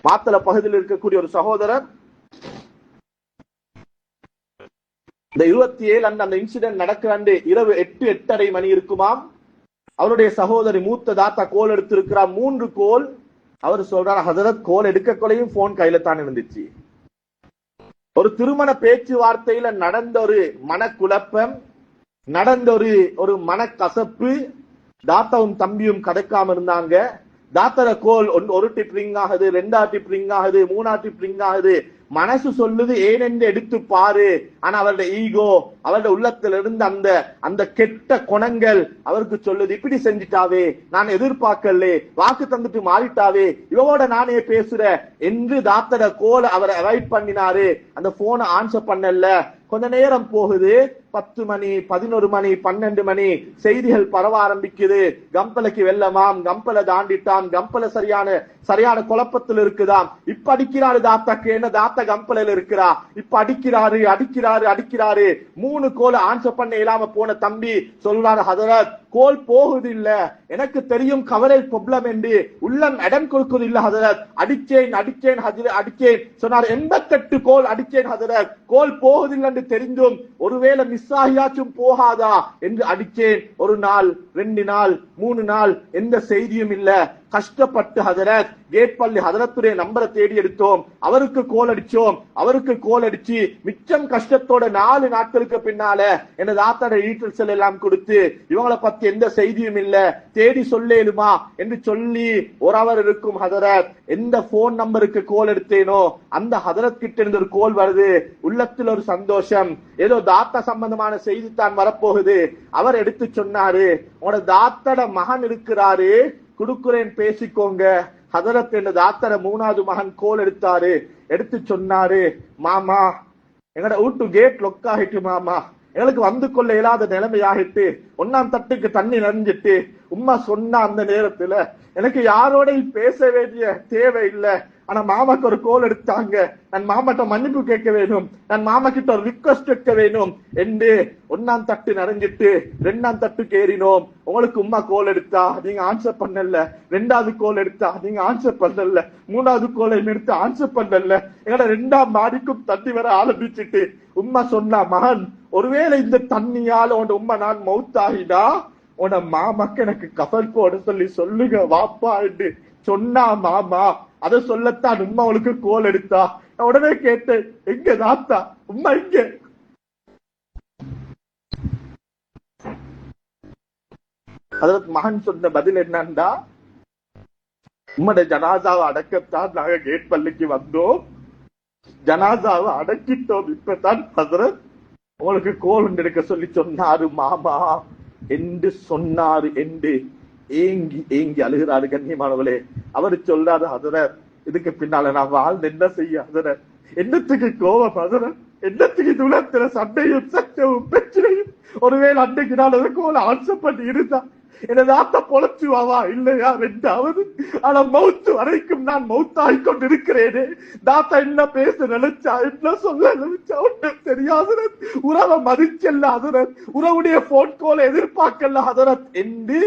மாத்தள பகுதியில் இருக்கக்கூடிய ஒரு சகோதரர் இந்த 27 அந்த இன்சிடென்ட் நடக்கிறாண்டு இரவு 8:30 மணி இருக்குமாம். அவருடைய சகோதரி மூத்த தாத்தா கோல் எடுத்திருக்கிறார் 3 கோல். அவர் சொல்றார், ஹதரத் கோல் எடுக்கக்குள்ளையும் போன் கையில தான் இருந்துச்சு. ஒரு திருமண பேச்சுவார்த்தையில நடந்த ஒரு மனக்குழப்பம், நடந்த ஒரு மனக்கசப்பு. தாத்தாவும் தம்பியும் கதைக்காம இருந்தாங்க. தாத்தர கோல் ஒரு டிப் ரிங் ஆகுது, 2 டிப் ரிங் ஆகுது, 3 டிப் ரிங் ஆகுது. மனசு சொல்லுது ஏனென்று எடுத்து பாரு. ஆனா அவருடைய ஈகோ, அவருடைய உள்ளத்துல இருந்து அந்த கெட்ட குணங்கள் அவருக்கு சொல்லுது, இப்படி செஞ்சிட்டாவே, நான் எதிர்பார்க்கல, வாக்கு தந்துட்டு மாறிட்டாவே, இவவோட நானே பேசுற என்று தாத்தர கோல் அவரை அவாய்ட் பண்ணினாரு. அந்த போனை ஆன்சர் பண்ணல. கொஞ்ச நேரம் போகுது. 10 மணி, 11 மணி, 12 மணி, செய்திகள் பரவ ஆரம்பிக்குது. கம்பலைக்கு வெள்ளமாம், கம்பலை தாண்டிட்டான், கம்பல சரியான குழப்பத்தில் இருக்குதாம். இப்ப அடிக்கிறாரு தாத்தாக்கு, என்ன தாத்தா கம்பலையில இருக்கிறா, இப்ப அடிக்கிறாரு 3 கோல் ஆன்சர் பண்ண இயலாம போன தம்பி சொல்றாரு, ஹதரத் கோல் போகுது இல்ல, எனக்கு தெரியும் கவரேஜ் ப்ராப்ளம் என்று, உள்ளம் இடம் கொடுக்குது இல்ல ஹதரத், அடிச்சேன் சொன்னார். 88 கோல் அடிச்சேன் ஹதரத், கோல் போகுதில்லை என்று தெரிந்தும் ஒருவேளை மிஸ் ஆகியாச்சும் போகாதா என்று அடிச்சேன். 1 நாள், 2 நாள், 3 நாள், எந்த செய்தியும் இல்ல. கஷ்டப்பட்டு ஹதரத் கேட் பள்ளி ஹதரத்துடைய நம்பரை தேடி எடுத்தோம், அவருக்கு கோல் அடிச்சு மிச்சம் கஷ்டத்தோட 4 நாட்களுக்கு பின்னால எனது ஆத்தாட டீட்டெயில்ஸ் எல்லாம் கொடுத்து, இவங்களை பத்தி எந்த செய்தியும் இல்ல, தேடி சொல்லேலுமா என்று சொல்லி 1 அவர் இருக்கும் ஹதரத். எந்த போன் நம்பருக்கு கோல் எடுத்தேனோ அந்த ஹதரத் கிட்ட இருந்து ஒரு கோல் வருது. உள்ளத்தில் ஒரு சந்தோஷம், ஏதோ தாத்தா சம்பந்தமான செய்தி தான் வரப்போகுது. அவர் எடுத்து சொன்னாரு, உங்களோட தாத்தட மகன் இருக்கிறாரு, குடுக்குறேன் பேசிக்கோங்க. ஹதரத் என்ற தாத்தர 3வது மகன் கோல் எடுத்து சொன்னாரு, மாமா எங்கட வீட்டு கேட் லொக் ஆகிட்டு மாமா, எங்களுக்கு வந்து கொள்ள இயலாத நிலைமை ஆகிட்டு, 1ஆம் தட்டுக்கு தண்ணி நனைஞ்சிட்டு. உம்மா சொன்ன அந்த நேரத்துல எனக்கு யாரோட பேச வேண்டிய தேவை இல்லை. ஆனா மாமாக்கு ஒரு கோல் எடுத்தாங்க, நான் மாமாட்ட மன்னிப்பு கேட்க வேணும், நான் மாமா கிட்ட ஒரு ரிக்வஸ்ட் வைக்க வேணும் என்று 1ஆம் தட்டு நிறைஞ்சிட்டு 2ஆம் தட்டுக்கு ஏறினோம். உங்களுக்கு உம்மா கோல் எடுத்தா நீங்க ஆன்சர் பண்ணல, 2வது கோல் எடுத்தா நீங்க ஆன்சர் பண்ணல, 3வது கோலை எடுத்து ஆன்சர் பண்ணல. எங்கட 2ஆம் மாடிக்கும் தண்ணி வர ஆரம்பிச்சுட்டு உம்மா சொன்னா, மகன் ஒருவேளை இந்த தண்ணியால உன் உம்மா நான் மௌத்தாகினா உன மாமாக்கு எனக்கு கஃன் போட சொல்லுங்க வாப்பா என்று சொன்னா மாமா. அதை சொல்லத்தான் உம்மா அவளுக்கு கோல் எடுத்தா. நான் உடனே கேட்டேன், எங்க தாத்தா, உம்மா இங்க? அதற்கு மகன் சொன்ன பதில் என்னன்னா, உம்மோட ஜனாசாவை அடக்கத்தான் நாங்க கேட் பள்ளிக்கு வந்தோம், ஜனாசாவை அடக்கிட்டோம், இப்பதான் ஹதரத் உங்களுக்கு கோல் எடுக்க சொல்லி சொன்னாரு மாமா என்று சொன்னாரு என்று ஏங்கி அழுகிறாரு. கண்ணியமானவளே, அவரு சொல்றாரு, ஹதரத் இதுக்கு பின்னால நான் வாழ்ந்து என்ன செய்ய ஹதரத், என்னத்துக்கு கோபம் ஹதரத், என்னத்துக்கு துளத்துல சண்டையும் சச்சவும் பிரச்சனையும். ஒருவேளை அன்னைக்கு நான் கோல ஆன்சர் பண்ணி இருந்தா எனது ஆத்த பொழைச்சுவாவா இல்லையா 2வது. ஆனா மௌத்து வரைக்கும் நான் மௌத்தாகி கொண்டு இருக்கிறேனே. தாத்தா என்ன பேச நினைச்சா, என்ன சொல்ல நினைச்சா ஒன்றும் தெரியாது. உறவை மதிச்சல்ல ஹதரத், உறவுடைய போன் கோலை எதிர்பார்க்கல ஹதரத் என்று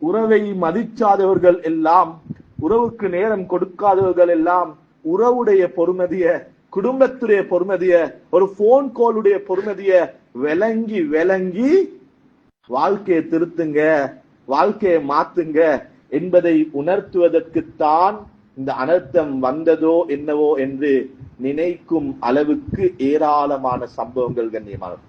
உறவை மதிக்காதவர்கள் எல்லாம், உறவுக்கு நேரம் கொடுக்காதவர்கள் எல்லாம் உறவுடைய பொறுமதிய, குடும்பத்துடைய பொறுமதிய, ஒரு போன் கோலுடைய பொறுமதிய விளங்கி வாழ்க்கையை திருத்துங்க, வாழ்க்கையை மாத்துங்க என்பதை உணர்த்துவதற்குத்தான் இந்த அனர்த்தம் வந்ததோ என்னவோ என்று நினைக்கும் அளவுக்கு ஏராளமான சம்பவங்கள் கண்ணியமானது.